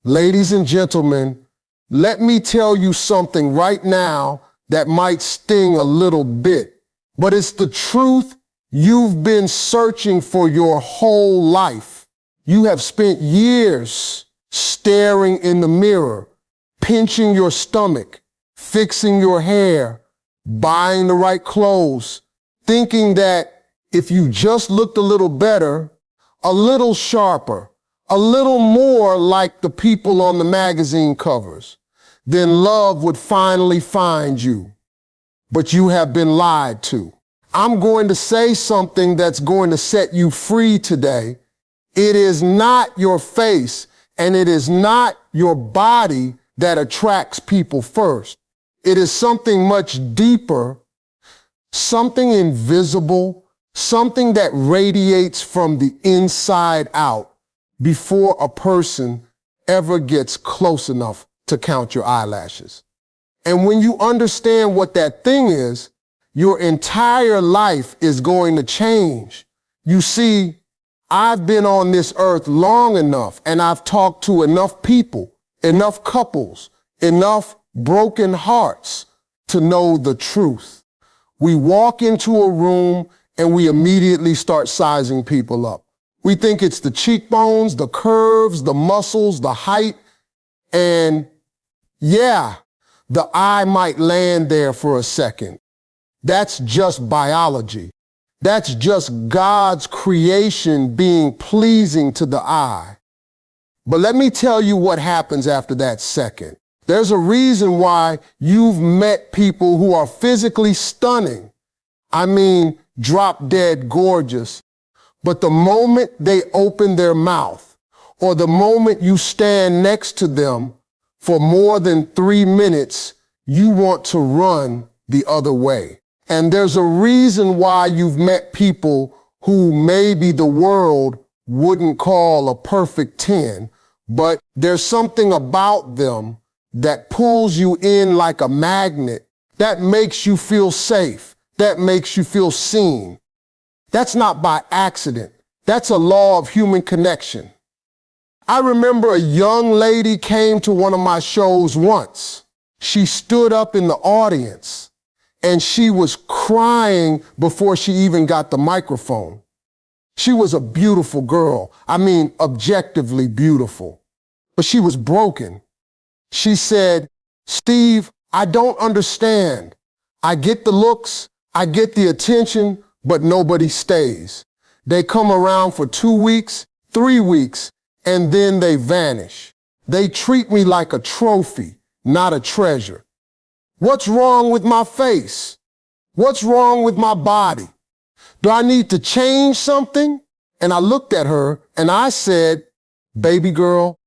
Ladies and gentlemen, let me tell you something right now that might sting a little bit, but it's the truth you've been searching for your whole life. You have spent years staring in the mirror, pinching your stomach, fixing your hair, buying the right clothes, thinking that if you just looked a little better, a little sharper, a little more like the people on the magazine covers, then love would finally find you. But you have been lied to. I'm going to say something that's going to set you free today. It is not your face and it is not your body that attracts people first. It is something much deeper, something invisible, something that radiates from the inside out before a person ever gets close enough to count your eyelashes. And when you understand what that thing is, your entire life is going to change. You see, I've been on this earth long enough and I've talked to enough people, enough couples, enough broken hearts to know the truth. We walk into a room and we immediately start sizing people up. We think it's the cheekbones, the curves, the muscles, the height, and yeah, the eye might land there for a second. That's just biology. That's just God's creation being pleasing to the eye. But let me tell you what happens after that second. There's a reason why you've met people who are physically stunning. I mean, drop dead gorgeous. But the moment they open their mouth, or the moment you stand next to them for more than 3 minutes, you want to run the other way. And there's a reason why you've met people who maybe the world wouldn't call a perfect 10, but there's something about them that pulls you in like a magnet, that makes you feel safe, that makes you feel seen. That's not by accident. That's a law of human connection. I remember a young lady came to one of my shows once. She stood up in the audience and she was crying before she even got the microphone. She was a beautiful girl. I mean, objectively beautiful. But she was broken. She said, "Steve, I don't understand. I get the looks, I get the attention, but nobody stays. They come around for 2 weeks, 3 weeks, and then they vanish. They treat me like a trophy, not a treasure. What's wrong with my face? What's wrong with my body? Do I need to change something?" And I looked at her and I said, "Baby girl,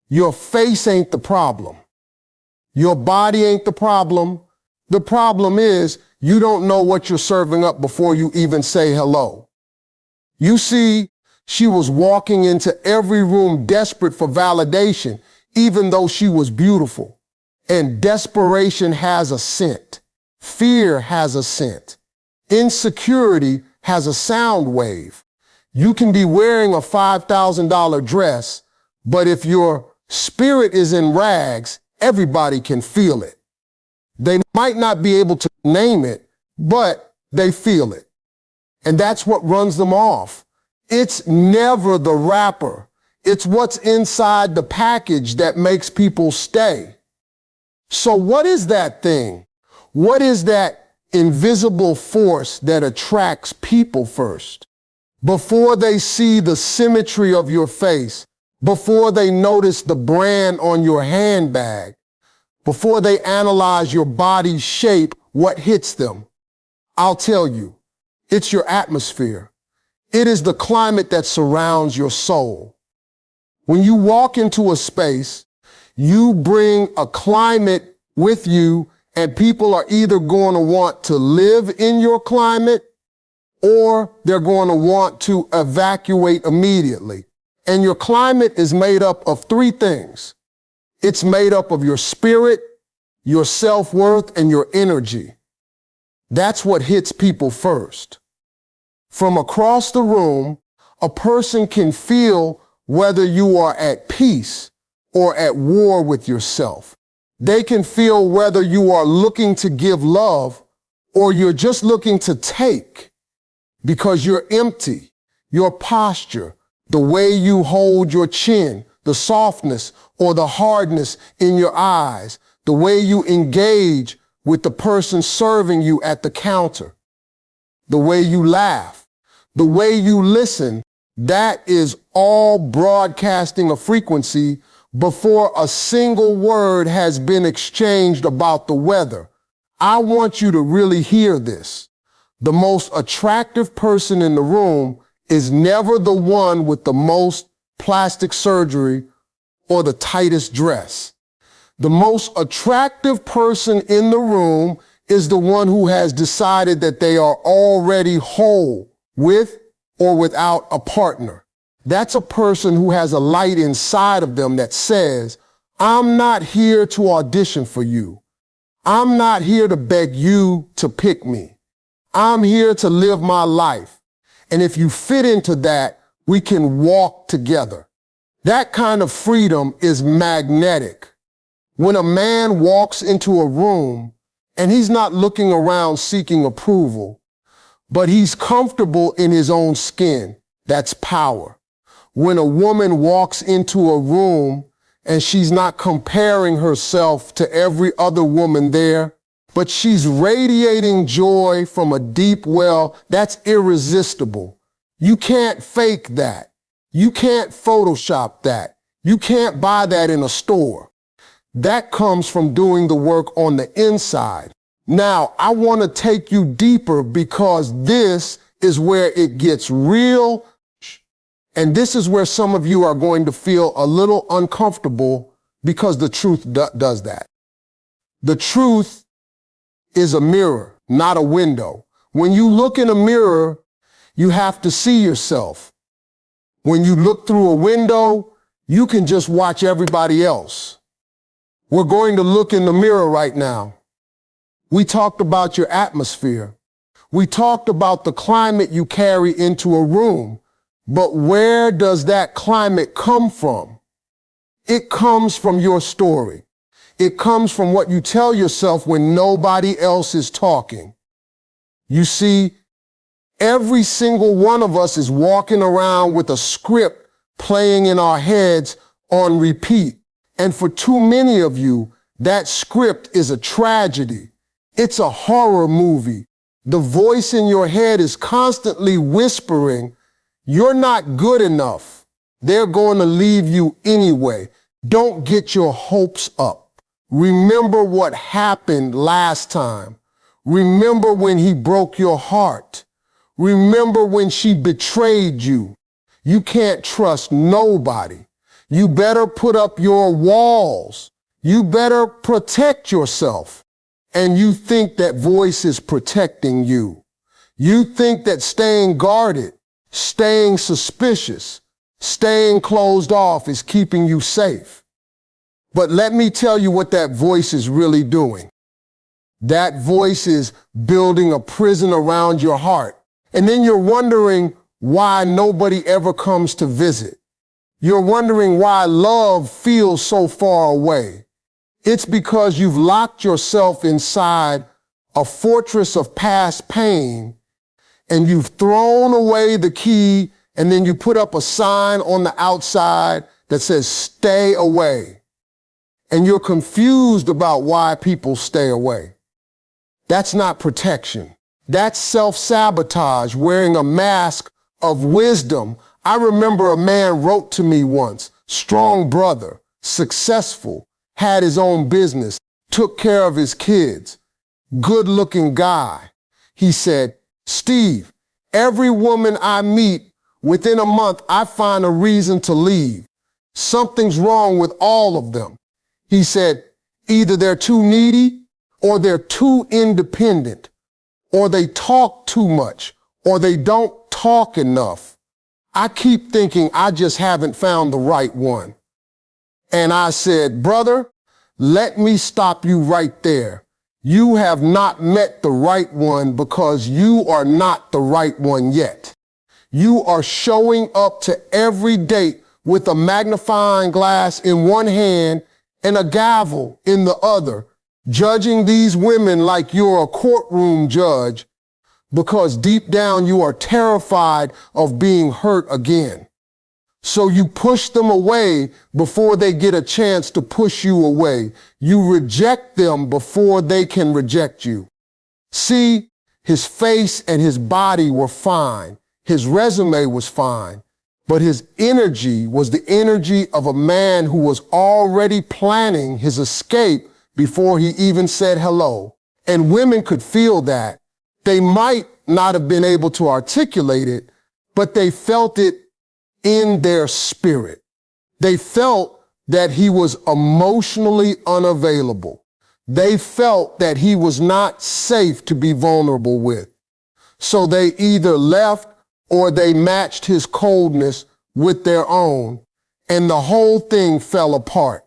your face ain't the problem. Your body ain't the problem. The problem is you don't know what you're serving up before you even say hello." You see, she was walking into every room desperate for validation, even though she was beautiful. And desperation has a scent. Fear has a scent. Insecurity has a sound wave. You can be wearing a $5,000 dress, but if your spirit is in rags, everybody can feel it. They might not be able to name it, but they feel it. And that's what runs them off. It's never the wrapper. It's what's inside the package that makes people stay. So what is that thing? What is that invisible force that attracts people first? Before they see the symmetry of your face, before they notice the brand on your handbag, before they analyze your body's shape, what hits them? I'll tell you, it's your atmosphere. It is the climate that surrounds your soul. When you walk into a space, you bring a climate with you, and people are either going to want to live in your climate or they're going to want to evacuate immediately. And your climate is made up of 3 things. It's made up of your spirit, your self-worth, and your energy. That's what hits people first. From across the room, a person can feel whether you are at peace or at war with yourself. They can feel whether you are looking to give love or you're just looking to take, because you're empty. Your posture, the way you hold your chin, the softness or the hardness in your eyes, the way you engage with the person serving you at the counter, the way you laugh, the way you listen, that is all broadcasting a frequency before a single word has been exchanged about the weather. I want you to really hear this. The most attractive person in the room is never the one with the most plastic surgery or the tightest dress. The most attractive person in the room is the one who has decided that they are already whole with or without a partner. That's a person who has a light inside of them that says, I'm not here to audition for you. I'm not here to beg you to pick me. I'm here to live my life. And if you fit into that, we can walk together. That kind of freedom is magnetic. When a man walks into a room and he's not looking around seeking approval, but he's comfortable in his own skin, that's power. When a woman walks into a room and she's not comparing herself to every other woman there, but she's radiating joy from a deep well, that's irresistible. You can't fake that. You can't Photoshop that. You can't buy that in a store. That comes from doing the work on the inside. Now, I want to take you deeper because this is where it gets real. And this is where some of you are going to feel a little uncomfortable because the truth does that. The truth is a mirror, not a window. When you look in a mirror, you have to see yourself. When you look through a window, you can just watch everybody else. We're going to look in the mirror right now. We talked about your atmosphere. We talked about the climate you carry into a room. But where does that climate come from? It comes from your story. It comes from what you tell yourself when nobody else is talking. You see, every single one of us is walking around with a script playing in our heads on repeat. And for too many of you, that script is a tragedy. It's a horror movie. The voice in your head is constantly whispering, you're not good enough. They're going to leave you anyway. Don't get your hopes up. Remember what happened last time. Remember when he broke your heart. Remember when she betrayed you. You can't trust nobody. You better put up your walls. You better protect yourself. And you think that voice is protecting you. You think that staying guarded, staying suspicious, staying closed off is keeping you safe. But let me tell you what that voice is really doing. That voice is building a prison around your heart. And then you're wondering why nobody ever comes to visit. You're wondering why love feels so far away. It's because you've locked yourself inside a fortress of past pain, and you've thrown away the key, and then you put up a sign on the outside that says, stay away. And you're confused about why people stay away. That's not protection. That's self-sabotage, wearing a mask of wisdom. I remember a man wrote to me once, strong brother, successful, had his own business, took care of his kids, good-looking guy. He said, Steve, every woman I meet, within a month, I find a reason to leave. Something's wrong with all of them. He said, either they're too needy, or they're too independent, or they talk too much, or they don't talk enough. I keep thinking I just haven't found the right one. And I said, brother, let me stop you right there. You have not met the right one because you are not the right one yet. You are showing up to every date with a magnifying glass in one hand and a gavel in the other, judging these women like you're a courtroom judge, because deep down you are terrified of being hurt again. So you push them away before they get a chance to push you away. You reject them before they can reject you. See, his face and his body were fine. His resume was fine. But his energy was the energy of a man who was already planning his escape before he even said hello. And women could feel that. They might not have been able to articulate it, but they felt it in their spirit. They felt that he was emotionally unavailable. They felt that he was not safe to be vulnerable with. So they either left or they matched his coldness with their own, and the whole thing fell apart.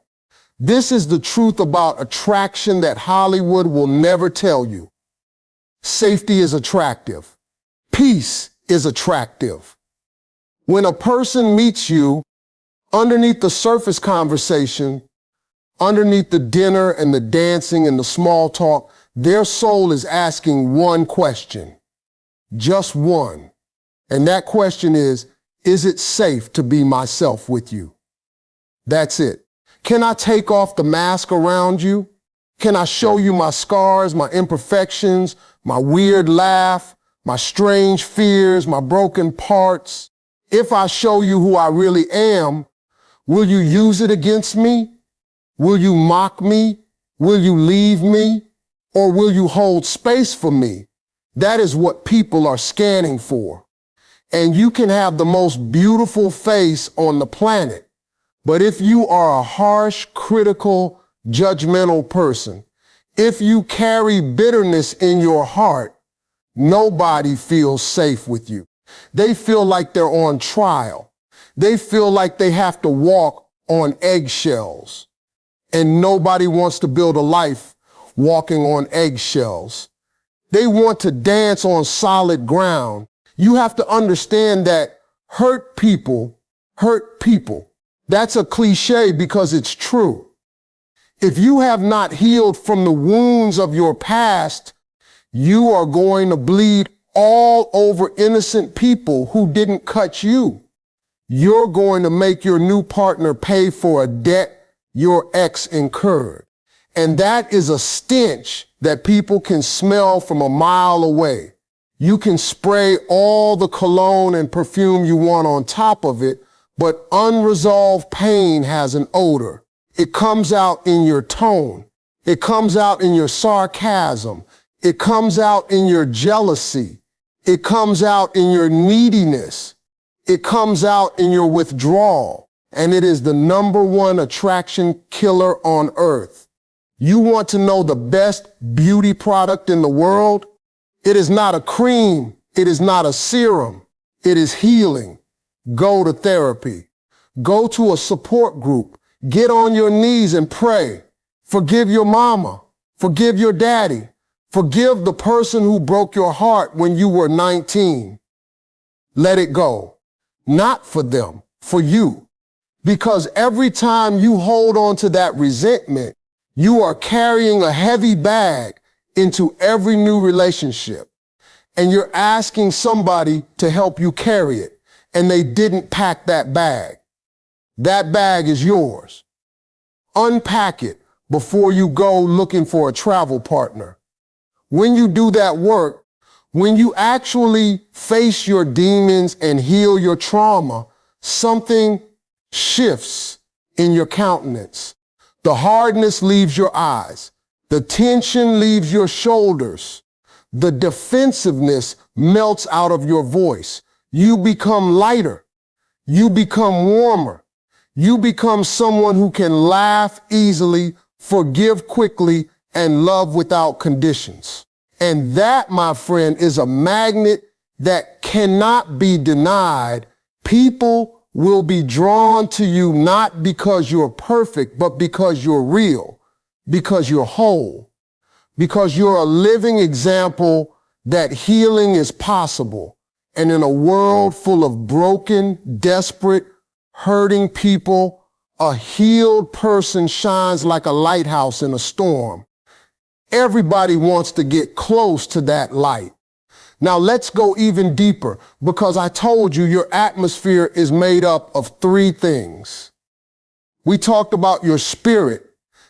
This is the truth about attraction that Hollywood will never tell you. Safety is attractive. Peace is attractive. When a person meets you, underneath the surface conversation, underneath the dinner and the dancing and the small talk, their soul is asking one question, just one. And that question is it safe to be myself with you? That's it. Can I take off the mask around you? Can I show you my scars, my imperfections, my weird laugh, my strange fears, my broken parts? If I show you who I really am, will you use it against me? Will you mock me? Will you leave me? Or will you hold space for me? That is what people are scanning for. And you can have the most beautiful face on the planet, but if you are a harsh, critical, judgmental person, if you carry bitterness in your heart, nobody feels safe with you. They feel like they're on trial. They feel like they have to walk on eggshells. And nobody wants to build a life walking on eggshells. They want to dance on solid ground. You have to understand that hurt people hurt people. That's a cliche because it's true. If you have not healed from the wounds of your past, you are going to bleed all over innocent people who didn't cut you. You're going to make your new partner pay for a debt your ex incurred. And that is a stench that people can smell from a mile away. You can spray all the cologne and perfume you want on top of it, but unresolved pain has an odor. It comes out in your tone. It comes out in your sarcasm. It comes out in your jealousy. It comes out in your neediness. It comes out in your withdrawal. And it is the #1 attraction killer on earth. You want to know the best beauty product in the world? It is not a cream. It is not a serum. It is healing. Go to therapy. Go to a support group. Get on your knees and pray. Forgive your mama. Forgive your daddy. Forgive the person who broke your heart when you were 19. Let it go. Not for them, for you. Because every time you hold on to that resentment, you are carrying a heavy bag into every new relationship. And you're asking somebody to help you carry it. And they didn't pack that bag. That bag is yours. Unpack it before you go looking for a travel partner. When you do that work, when you actually face your demons and heal your trauma, something shifts in your countenance. The hardness leaves your eyes. The tension leaves your shoulders. The defensiveness melts out of your voice. You become lighter. You become warmer. You become someone who can laugh easily, forgive quickly, and love without conditions. And that, my friend, is a magnet that cannot be denied. People will be drawn to you not because you're perfect, but because you're real, because you're whole, because you're a living example that healing is possible. And in a world full of broken, desperate, hurting people. A healed person shines like a lighthouse in a storm. Everybody wants to get close to that light. Now let's go even deeper, because I told you your atmosphere is made up of three things. We talked about your spirit,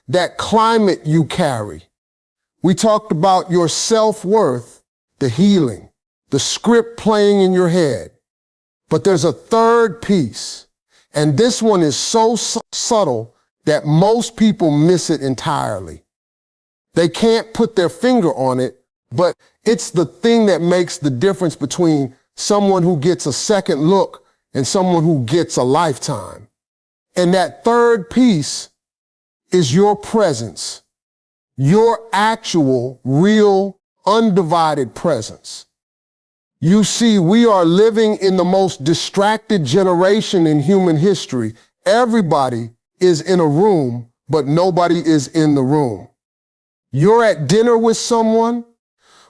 that climate you carry. We talked about your self-worth, the healing, the script playing in your head. But there's a third piece, and this one is so subtle that most people miss it entirely. They can't put their finger on it, but it's the thing that makes the difference between someone who gets a second look and someone who gets a lifetime. And that third piece is your presence, your actual, real, undivided presence. You see, we are living in the most distracted generation in human history. Everybody is in a room, but nobody is in the room. You're at dinner with someone,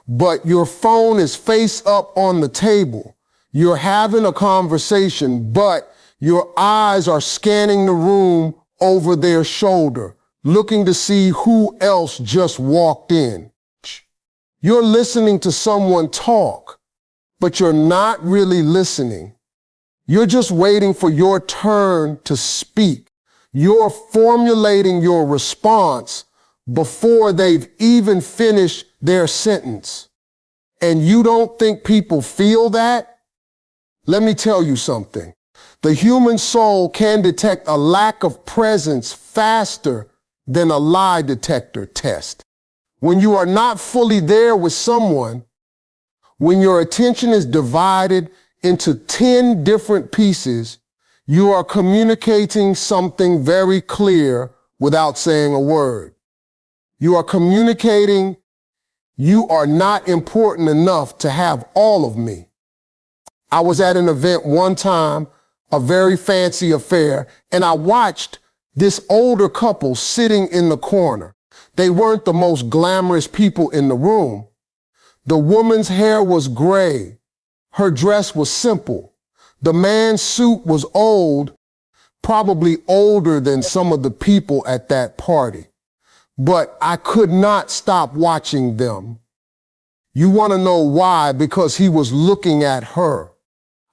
but your phone is face up on the table. You're having a conversation, but your eyes are scanning the room over their shoulder, looking to see who else just walked in. You're listening to someone talk, but you're not really listening. You're just waiting for your turn to speak. You're formulating your response before they've even finished their sentence. And you don't think people feel that? Let me tell you something. The human soul can detect a lack of presence faster than a lie detector test. When you are not fully there with someone, when your attention is divided into 10 different pieces, you are communicating something very clear without saying a word. You are communicating, you are not important enough to have all of me. I was at an event one time, a very fancy affair, and I watched this older couple sitting in the corner. They weren't the most glamorous people in the room. The woman's hair was gray. Her dress was simple. The man's suit was old, probably older than some of the people at that party. But I could not stop watching them. You want to know why? Because he was looking at her.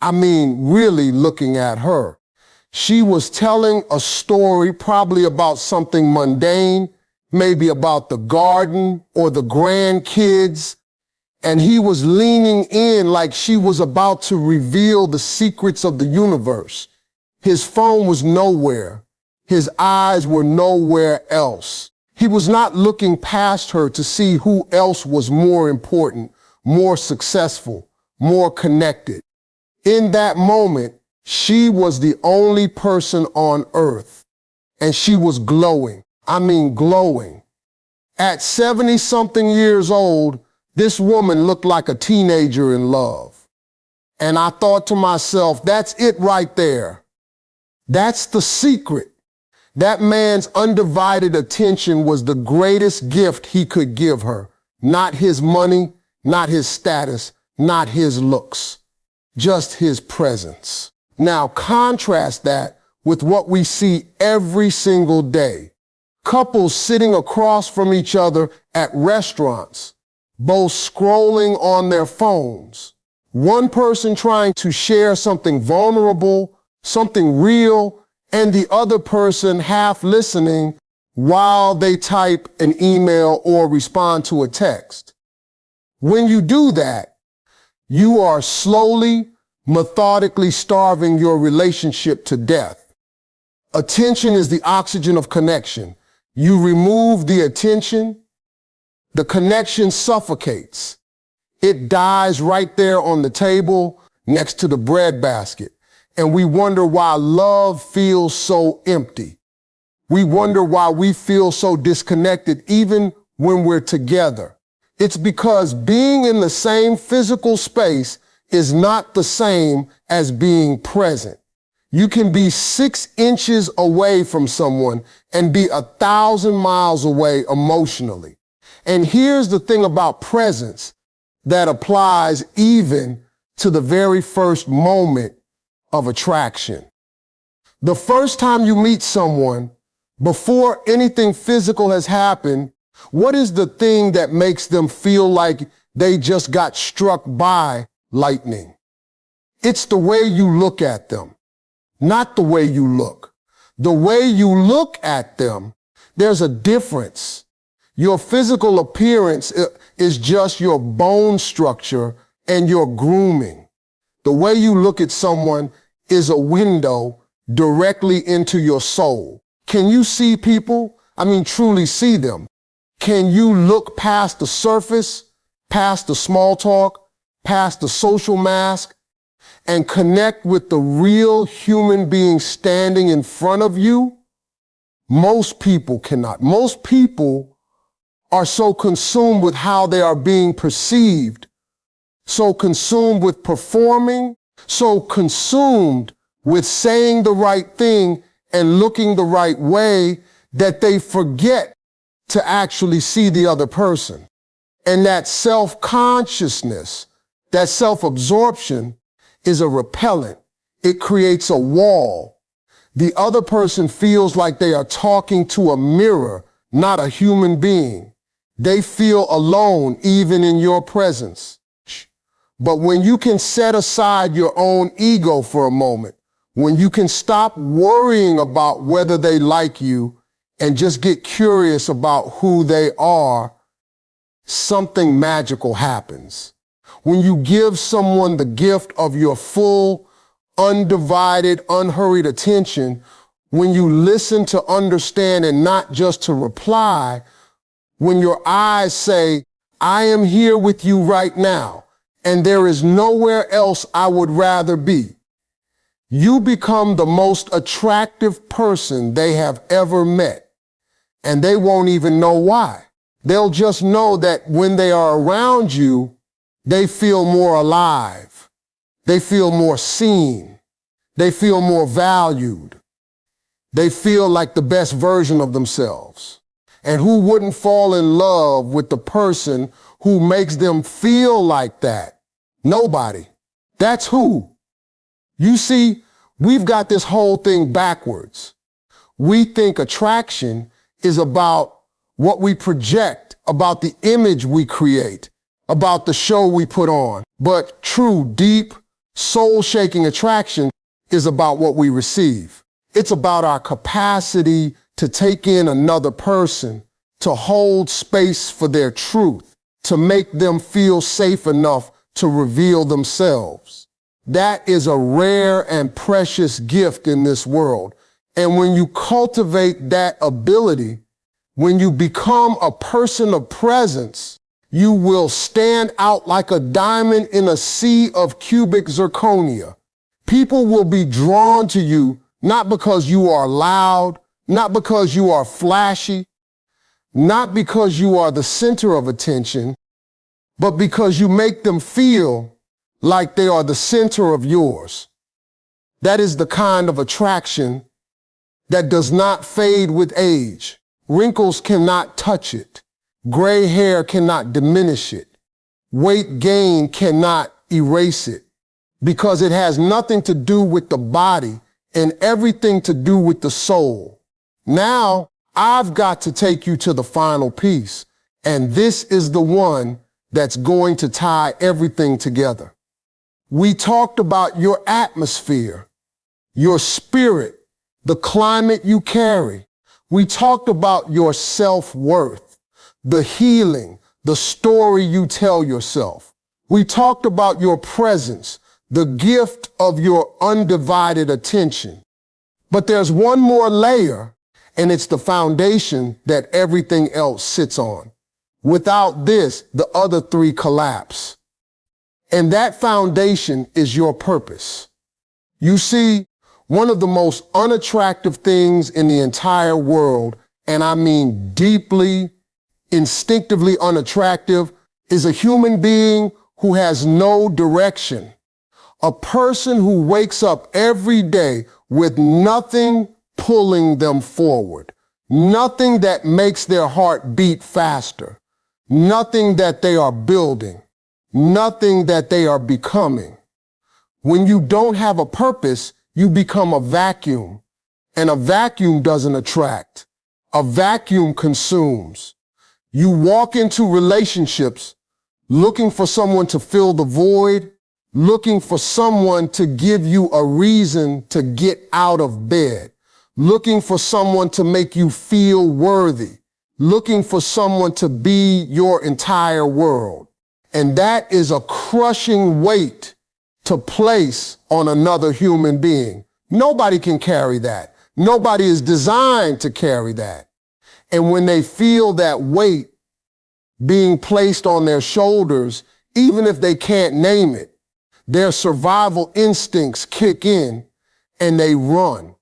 I mean, really looking at her. She was telling a story, probably about something mundane, maybe about the garden or the grandkids, and he was leaning in like she was about to reveal the secrets of the universe. His phone was nowhere. His eyes were nowhere else. He was not looking past her to see who else was more important, more successful, more connected. In that moment, she was the only person on earth, and she was glowing. I mean, glowing. At 70-something years old, this woman looked like a teenager in love. And I thought to myself, that's it right there. That's the secret. That man's undivided attention was the greatest gift he could give her. Not his money, not his status, not his looks, just his presence. Now contrast that with what we see every single day. Couples sitting across from each other at restaurants, both scrolling on their phones. One person trying to share something vulnerable, something real, and the other person half listening while they type an email or respond to a text. When you do that, you are slowly, methodically starving your relationship to death. Attention is the oxygen of connection. You remove the attention, the connection suffocates. It dies right there on the table next to the bread basket. And we wonder why love feels so empty. We wonder why we feel so disconnected even when we're together. It's because being in the same physical space is not the same as being present. You can be 6 inches away from someone and be 1,000 miles away emotionally. And here's the thing about presence that applies even to the very first moment of attraction. The first time you meet someone, before anything physical has happened, what is the thing that makes them feel like they just got struck by lightning? It's the way you look at them, not the way you look. The way you look at them, there's a difference. Your physical appearance is just your bone structure and your grooming. The way you look at someone is a window directly into your soul. Can you see people? I mean, truly see them. Can you look past the surface, past the small talk, past the social mask, and connect with the real human being standing in front of you? Most people cannot. Most people are so consumed with how they are being perceived, so consumed with performing, so consumed with saying the right thing and looking the right way that they forget to actually see the other person. And that self-consciousness, that self-absorption is a repellent. It creates a wall. The other person feels like they are talking to a mirror, not a human being. They feel alone even in your presence. But when you can set aside your own ego for a moment, when you can stop worrying about whether they like you and just get curious about who they are, something magical happens. When you give someone the gift of your full, undivided, unhurried attention, when you listen to understand and not just to reply, when your eyes say, I am here with you right now, and there is nowhere else I would rather be, you become the most attractive person they have ever met. And they won't even know why. They'll just know that when they are around you, they feel more alive. They feel more seen. They feel more valued. They feel like the best version of themselves. And who wouldn't fall in love with the person who makes them feel like that? Nobody. That's who. You see, we've got this whole thing backwards. We think attraction is about what we project, about the image we create, about the show we put on. But true, deep, soul-shaking attraction is about what we receive. It's about our capacity to take in another person, to hold space for their truth, to make them feel safe enough to reveal themselves. That is a rare and precious gift in this world. And when you cultivate that ability, when you become a person of presence, you will stand out like a diamond in a sea of cubic zirconia. People will be drawn to you not because you are loud, not because you are flashy, not because you are the center of attention, but because you make them feel like they are the center of yours. That is the kind of attraction that does not fade with age. Wrinkles cannot touch it. Gray hair cannot diminish it. Weight gain cannot erase it, because it has nothing to do with the body and everything to do with the soul. Now, I've got to take you to the final piece, and this is the one that's going to tie everything together. We talked about your atmosphere, your spirit, the climate you carry. We talked about your self-worth, the healing, the story you tell yourself. We talked about your presence, the gift of your undivided attention. But there's one more layer, and it's the foundation that everything else sits on. Without this, the other three collapse. And that foundation is your purpose. You see, one of the most unattractive things in the entire world, and I mean deeply, instinctively unattractive, is a human being who has no direction. A person who wakes up every day with nothing pulling them forward, nothing that makes their heart beat faster, nothing that they are building, nothing that they are becoming. When you don't have a purpose, you become a vacuum. And a vacuum doesn't attract. A vacuum consumes. You walk into relationships looking for someone to fill the void, looking for someone to give you a reason to get out of bed, looking for someone to make you feel worthy, looking for someone to be your entire world. And that is a crushing weight to place on another human being. Nobody can carry that. Nobody is designed to carry that. And when they feel that weight being placed on their shoulders, even if they can't name it, their survival instincts kick in and they run.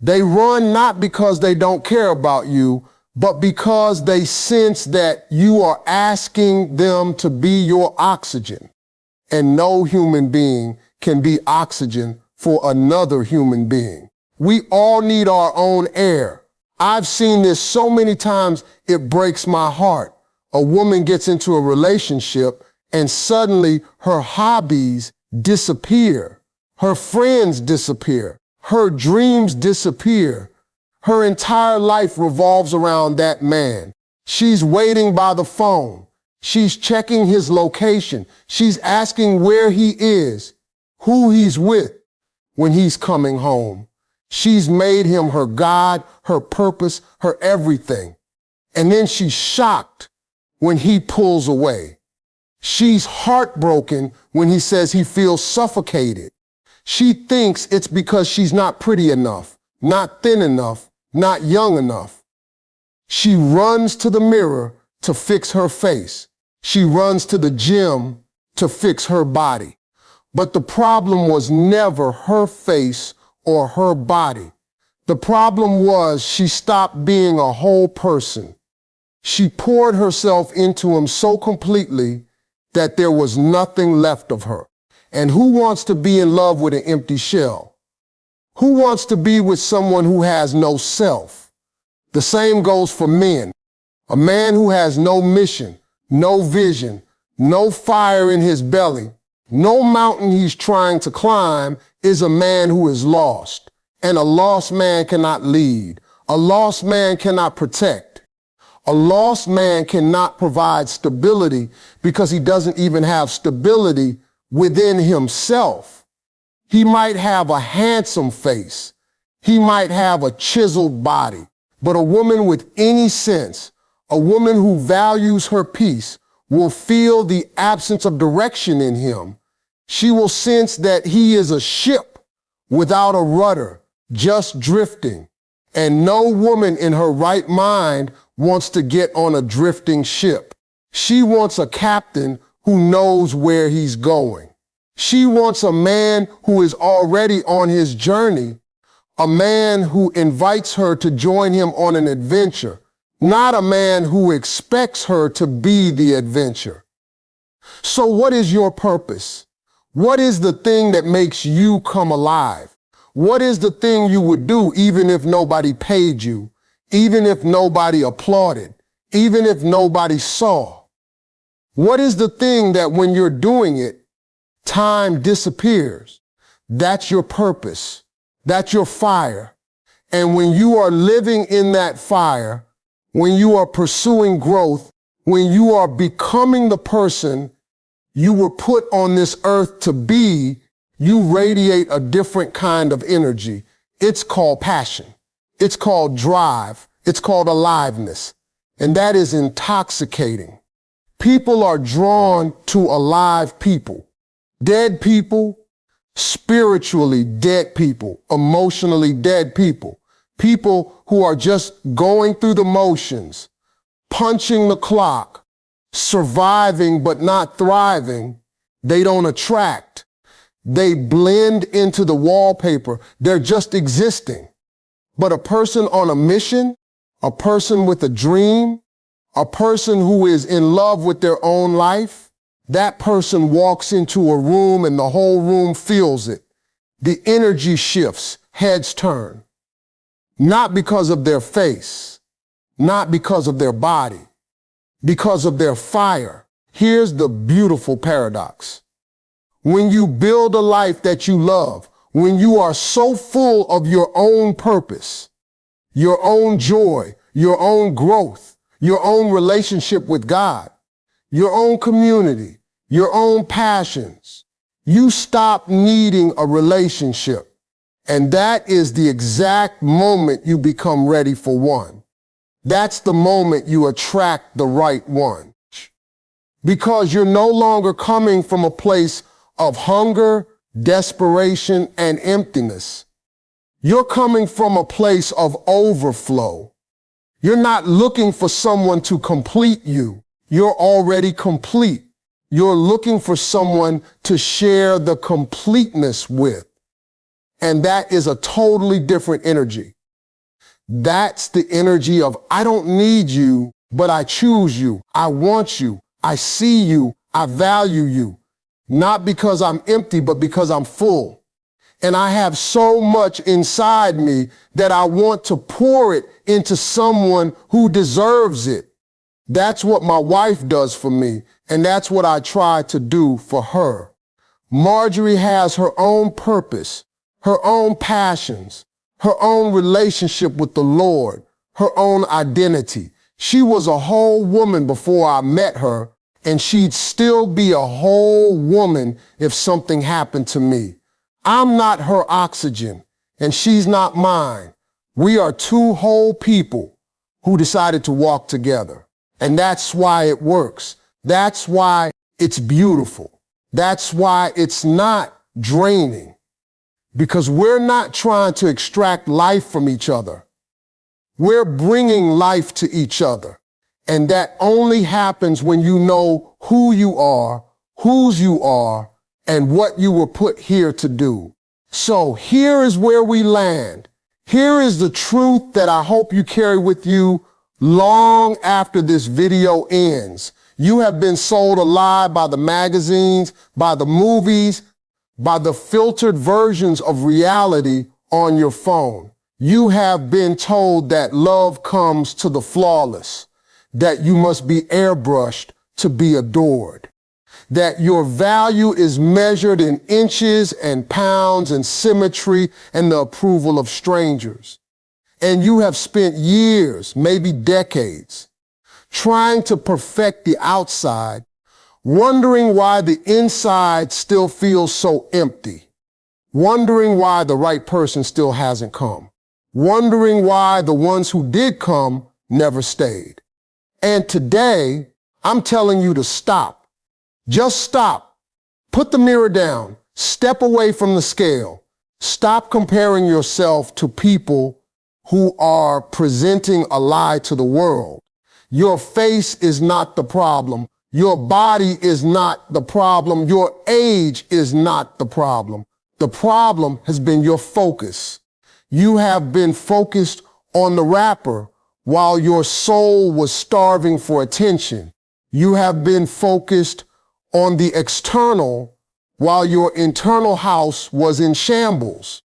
They run not because they don't care about you, but because they sense that you are asking them to be your oxygen. And no human being can be oxygen for another human being. We all need our own air. I've seen this so many times, it breaks my heart. A woman gets into a relationship and suddenly her hobbies disappear. Her friends disappear. Her dreams disappear. Her entire life revolves around that man. She's waiting by the phone. She's checking his location. She's asking where he is, who he's with when he's coming home. She's made him her God, her purpose, her everything. And then she's shocked when he pulls away. She's heartbroken when he says he feels suffocated. She thinks it's because she's not pretty enough, not thin enough, not young enough. She runs to the mirror to fix her face. She runs to the gym to fix her body. But the problem was never her face or her body. The problem was she stopped being a whole person. She poured herself into him so completely that there was nothing left of her. And who wants to be in love with an empty shell? Who wants to be with someone who has no self? The same goes for men. A man who has no mission, no vision, no fire in his belly, no mountain he's trying to climb is a man who is lost. And a lost man cannot lead. A lost man cannot protect. A lost man cannot provide stability because he doesn't even have stability within himself. He might have a handsome face. He might have a chiseled body. But a woman with any sense, a woman who values her peace, will feel the absence of direction in him. She will sense that he is a ship without a rudder, just drifting. And no woman in her right mind wants to get on a drifting ship. She wants a captain who knows where he's going. She wants a man who is already on his journey, a man who invites her to join him on an adventure, not a man who expects her to be the adventure. So what is your purpose? What is the thing that makes you come alive? What is the thing you would do even if nobody paid you, even if nobody applauded, even if nobody saw? What is the thing that when you're doing it, time disappears? That's your purpose. That's your fire. And when you are living in that fire, when you are pursuing growth, when you are becoming the person you were put on this earth to be, you radiate a different kind of energy. It's called passion. It's called drive. It's called aliveness. And that is intoxicating. People are drawn to alive people. Dead people, spiritually dead people, emotionally dead people. People who are just going through the motions, punching the clock, surviving but not thriving. They don't attract. They blend into the wallpaper. They're just existing. But a person on a mission, a person with a dream, a person who is in love with their own life, that person walks into a room and the whole room feels it. The energy shifts, heads turn. Not because of their face, not because of their body, because of their fire. Here's the beautiful paradox. When you build a life that you love, when you are so full of your own purpose, your own joy, your own growth, your own relationship with God, your own community, your own passions, you stop needing a relationship. And that is the exact moment you become ready for one. That's the moment you attract the right one. Because you're no longer coming from a place of hunger, desperation, and emptiness. You're coming from a place of overflow. You're not looking for someone to complete you. You're already complete. You're looking for someone to share the completeness with. And that is a totally different energy. That's the energy of, I don't need you, but I choose you. I want you. I see you. I value you. Not because I'm empty, but because I'm full. And I have so much inside me that I want to pour it into someone who deserves it. That's what my wife does for me, and that's what I try to do for her. Marjorie has her own purpose, her own passions, her own relationship with the Lord, her own identity. She was a whole woman before I met her, and she'd still be a whole woman if something happened to me. I'm not her oxygen, and she's not mine. We are two whole people who decided to walk together. And that's why it works. That's why it's beautiful. That's why it's not draining. Because we're not trying to extract life from each other. We're bringing life to each other. And that only happens when you know who you are, whose you are, and what you were put here to do. So here is where we land. Here is the truth that I hope you carry with you long after this video ends. You have been sold a lie by the magazines, by the movies, by the filtered versions of reality on your phone. You have been told that love comes to the flawless, that you must be airbrushed to be adored, that your value is measured in inches and pounds and symmetry and the approval of strangers. And you have spent years, maybe decades, trying to perfect the outside, wondering why the inside still feels so empty, wondering why the right person still hasn't come, wondering why the ones who did come never stayed. And today, I'm telling you to stop. Just stop. Put the mirror down. Step away from the scale. Stop comparing yourself to people who are presenting a lie to the world. Your face is not the problem. Your body is not the problem. Your age is not the problem. The problem has been your focus. You have been focused on the rapper while your soul was starving for attention. You have been focused on the external while your internal house was in shambles.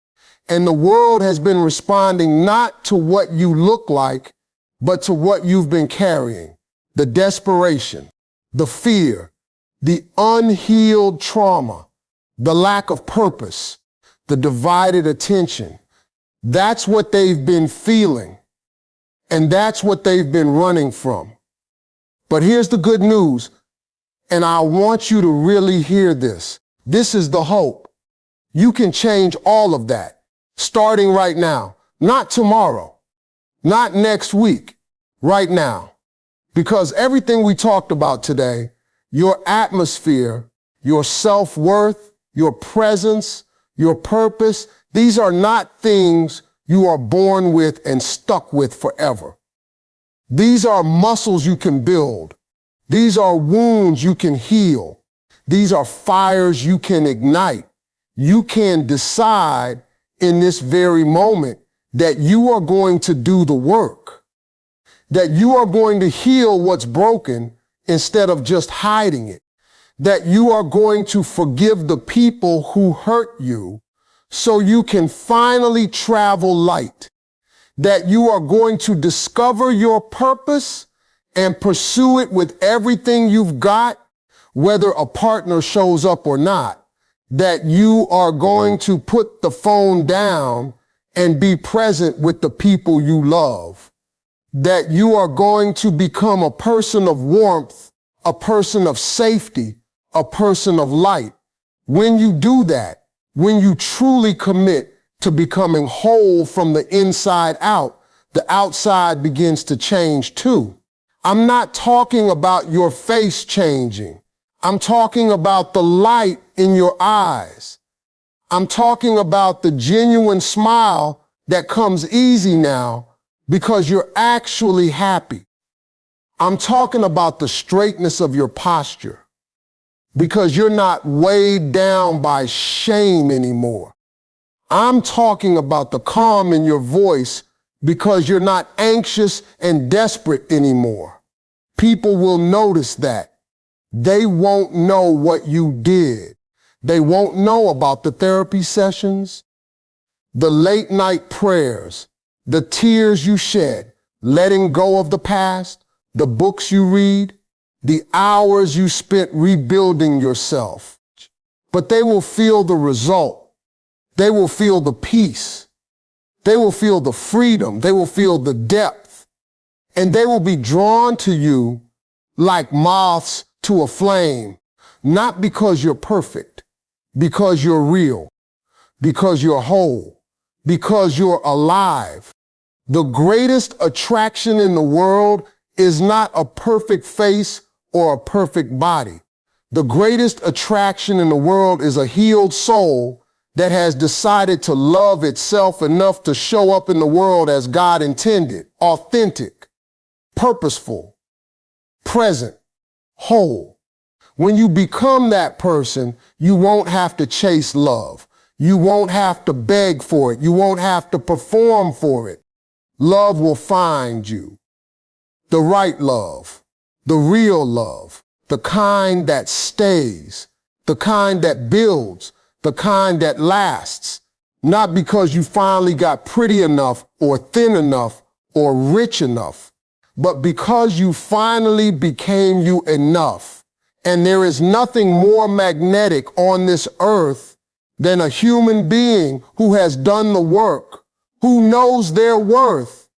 And the world has been responding not to what you look like, but to what you've been carrying. The desperation, the fear, the unhealed trauma, the lack of purpose, the divided attention. That's what they've been feeling. And that's what they've been running from. But here's the good news. And I want you to really hear this. This is the hope. You can change all of that, starting right now, not tomorrow, not next week, right now. Because everything we talked about today, your atmosphere, your self-worth, your presence, your purpose, these are not things you are born with and stuck with forever. These are muscles you can build. These are wounds you can heal. These are fires you can ignite. You can decide in this very moment that you are going to do the work, that you are going to heal what's broken instead of just hiding it, that you are going to forgive the people who hurt you so you can finally travel light, that you are going to discover your purpose and pursue it with everything you've got, whether a partner shows up or not, that you are going to put the phone down and be present with the people you love, that you are going to become a person of warmth, a person of safety, a person of light. When you do that, when you truly commit to becoming whole from the inside out, the outside begins to change too. I'm not talking about your face changing. I'm talking about the light in your eyes. I'm talking about the genuine smile that comes easy now because you're actually happy. I'm talking about the straightness of your posture because you're not weighed down by shame anymore. I'm talking about the calm in your voice because you're not anxious and desperate anymore. People will notice that. They won't know what you did. They won't know about the therapy sessions, the late night prayers, the tears you shed, letting go of the past, the books you read, the hours you spent rebuilding yourself. But they will feel the result. They will feel the peace. They will feel the freedom. They will feel the depth. And they will be drawn to you like moths to a flame, not because you're perfect, because you're real, because you're whole, because you're alive. The greatest attraction in the world is not a perfect face or a perfect body. The greatest attraction in the world is a healed soul that has decided to love itself enough to show up in the world as God intended, authentic, purposeful, present, whole. When you become that person, you won't have to chase love. You won't have to beg for it. You won't have to perform for it. Love will find you. The right love, the real love, the kind that stays, the kind that builds, the kind that lasts, not because you finally got pretty enough or thin enough or rich enough, but because you finally became you enough. And there is nothing more magnetic on this earth than a human being who has done the work, who knows their worth,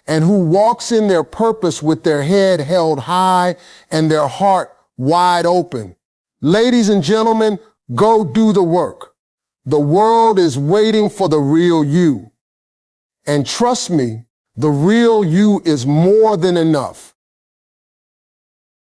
and who walks in their purpose with their head held high and their heart wide open. Ladies and gentlemen, go do the work. The world is waiting for the real you. And trust me, the real you is more than enough.